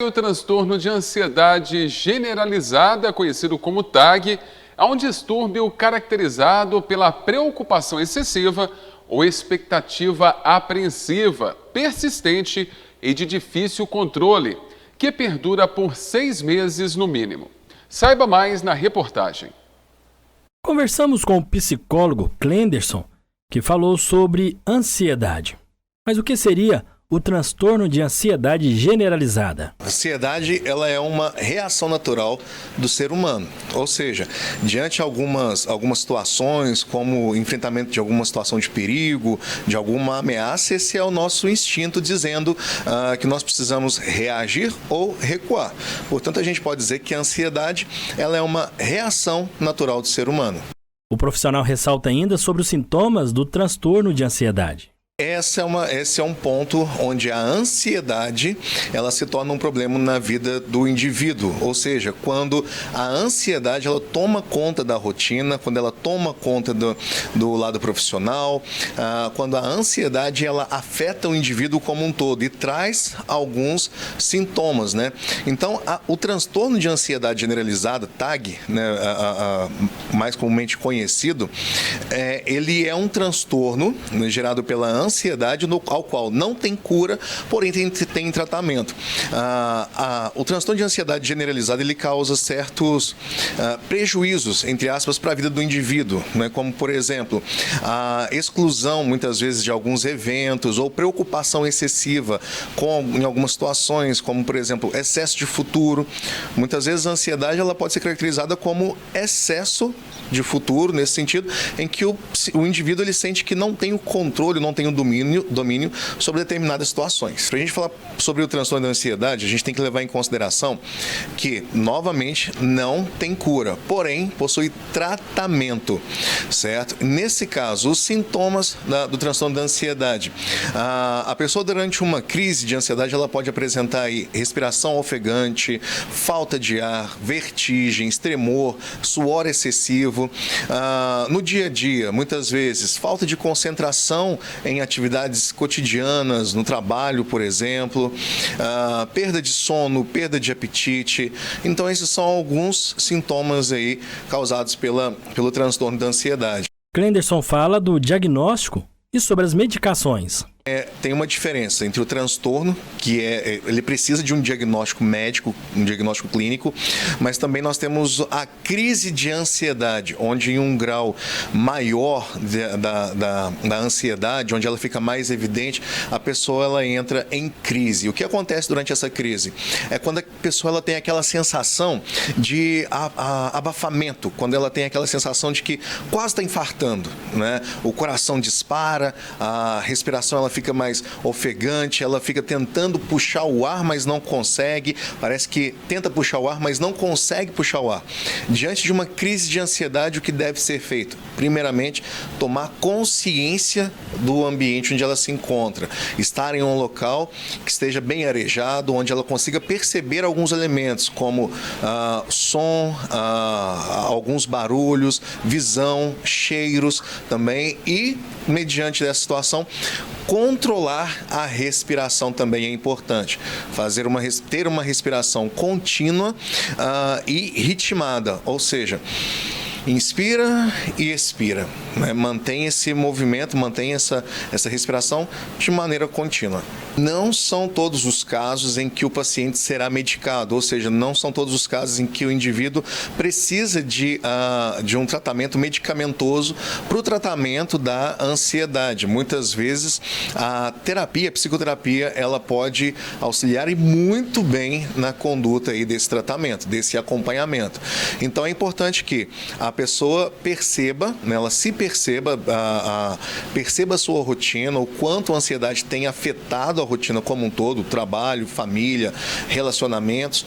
O transtorno de ansiedade generalizada, conhecido como TAG, é um distúrbio caracterizado pela preocupação excessiva ou expectativa apreensiva, persistente e de difícil controle, que perdura por 6 meses no mínimo. Saiba mais na reportagem. Conversamos com o psicólogo Clenderson, que falou sobre ansiedade. Mas o que seria o transtorno de ansiedade generalizada? A ansiedade, ela é uma reação natural do ser humano, ou seja, diante de algumas situações, como o enfrentamento de alguma situação de perigo, de alguma ameaça, esse é o nosso instinto dizendo que nós precisamos reagir ou recuar. Portanto, a gente pode dizer que a ansiedade, ela é uma reação natural do ser humano. O profissional ressalta ainda sobre os sintomas do transtorno de ansiedade. Esse é um ponto onde a ansiedade ela se torna um problema na vida do indivíduo, ou seja, quando a ansiedade ela toma conta da rotina, quando ela toma conta do lado profissional, quando a ansiedade ela afeta o indivíduo como um todo e traz alguns sintomas, né? Então, o transtorno de ansiedade generalizada, TAG, né, mais comumente conhecido, ele é um transtorno, né, gerado pela ansiedade ao qual não tem cura, porém tem tratamento. O transtorno de ansiedade generalizada ele causa certos prejuízos, entre aspas, para a vida do indivíduo, né? Como, por exemplo, a exclusão, muitas vezes, de alguns eventos ou preocupação excessiva em algumas situações, como, por exemplo, excesso de futuro. Muitas vezes a ansiedade ela pode ser caracterizada como excesso de futuro, nesse sentido, em que o indivíduo ele sente que não tem o controle, não tem o domínio sobre determinadas situações. Para a gente falar sobre o transtorno da ansiedade, a gente tem que levar em consideração que, novamente, não tem cura, porém, possui tratamento, certo? Nesse caso, os sintomas do transtorno da ansiedade. A pessoa, durante uma crise de ansiedade, ela pode apresentar aí respiração ofegante, falta de ar, vertigens, tremor, suor excessivo. No dia a dia, muitas vezes, falta de concentração em atividades cotidianas, no trabalho, por exemplo, perda de sono, perda de apetite. Então, esses são alguns sintomas aí causados pelo transtorno da ansiedade. Clenderson fala do diagnóstico e sobre as medicações. Tem uma diferença entre o transtorno, que ele precisa de um diagnóstico médico, um diagnóstico clínico, mas também nós temos a crise de ansiedade, onde em um grau maior da ansiedade, onde ela fica mais evidente, a pessoa ela entra em crise. O que acontece durante essa crise? É quando a pessoa ela tem aquela sensação de abafamento, quando ela tem aquela sensação de que quase está infartando, né? O coração dispara, a respiração ela fica mais ofegante, ela fica tentando puxar o ar, mas não consegue, parece que tenta puxar o ar, mas não consegue puxar o ar. Diante de uma crise de ansiedade, o que deve ser feito? Primeiramente, tomar consciência do ambiente onde ela se encontra, estar em um local que esteja bem arejado, onde ela consiga perceber alguns elementos, como som, alguns barulhos, visão, cheiros também, e, mediante dessa situação, controlar a respiração também é importante. Ter uma respiração contínua e ritmada, ou seja, inspira e expira, né? Mantém esse movimento, mantém essa respiração de maneira contínua. Não são todos os casos em que o paciente será medicado, ou seja, não são todos os casos em que o indivíduo precisa de um tratamento medicamentoso para o tratamento da ansiedade. Muitas vezes a psicoterapia, ela pode auxiliar e muito bem na conduta aí desse tratamento, desse acompanhamento. Então é importante que a pessoa perceba, né, ela se perceba, perceba a sua rotina, o quanto a ansiedade tem afetado a rotina como um todo, trabalho, família, relacionamentos,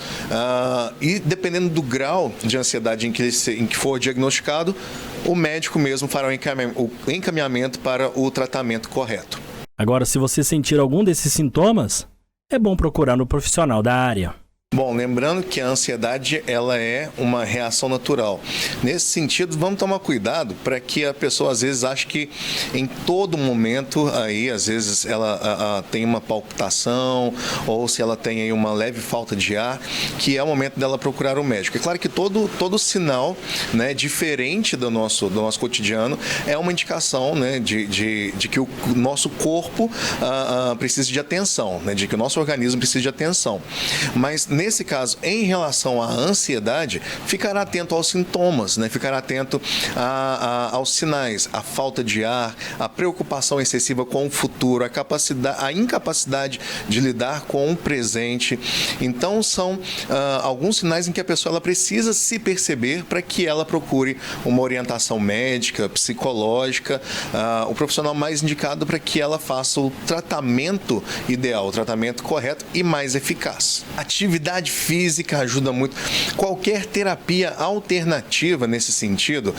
e dependendo do grau de ansiedade em que for diagnosticado, o médico mesmo fará o encaminhamento para o tratamento correto. Agora, se você sentir algum desses sintomas, é bom procurar no profissional da área. Bom, lembrando que a ansiedade ela é uma reação natural. Nesse sentido, vamos tomar cuidado para que a pessoa às vezes ache que em todo momento aí às vezes ela tem uma palpitação ou se ela tem aí uma leve falta de ar, que é o momento dela procurar o médico. É claro que todo sinal, né, diferente do nosso cotidiano é uma indicação, né, de que o nosso corpo precisa de atenção, né, de que o nosso organismo precisa de atenção. Mas nesse caso, em relação à ansiedade, ficar atento aos sintomas, né? Ficar atento aos sinais, a falta de ar, a preocupação excessiva com o futuro, a incapacidade de lidar com o presente. Então, são alguns sinais em que a pessoa ela precisa se perceber para que ela procure uma orientação médica, psicológica, o profissional mais indicado para que ela faça o tratamento ideal, o tratamento correto e mais eficaz. Atividade física ajuda muito. Qualquer terapia alternativa nesse sentido,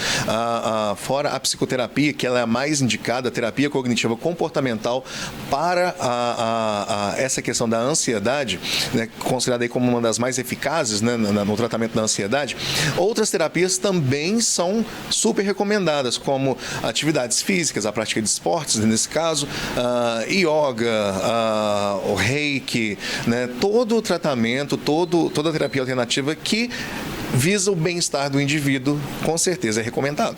fora a psicoterapia, que ela é a mais indicada, a terapia cognitiva comportamental para essa questão da ansiedade, né, considerada aí como uma das mais eficazes, né, no tratamento da ansiedade. Outras terapias também são super recomendadas, como atividades físicas, a prática de esportes, nesse caso, yoga, o reiki, né, todo o tratamento, toda a terapia alternativa que visa o bem-estar do indivíduo, com certeza é recomendado.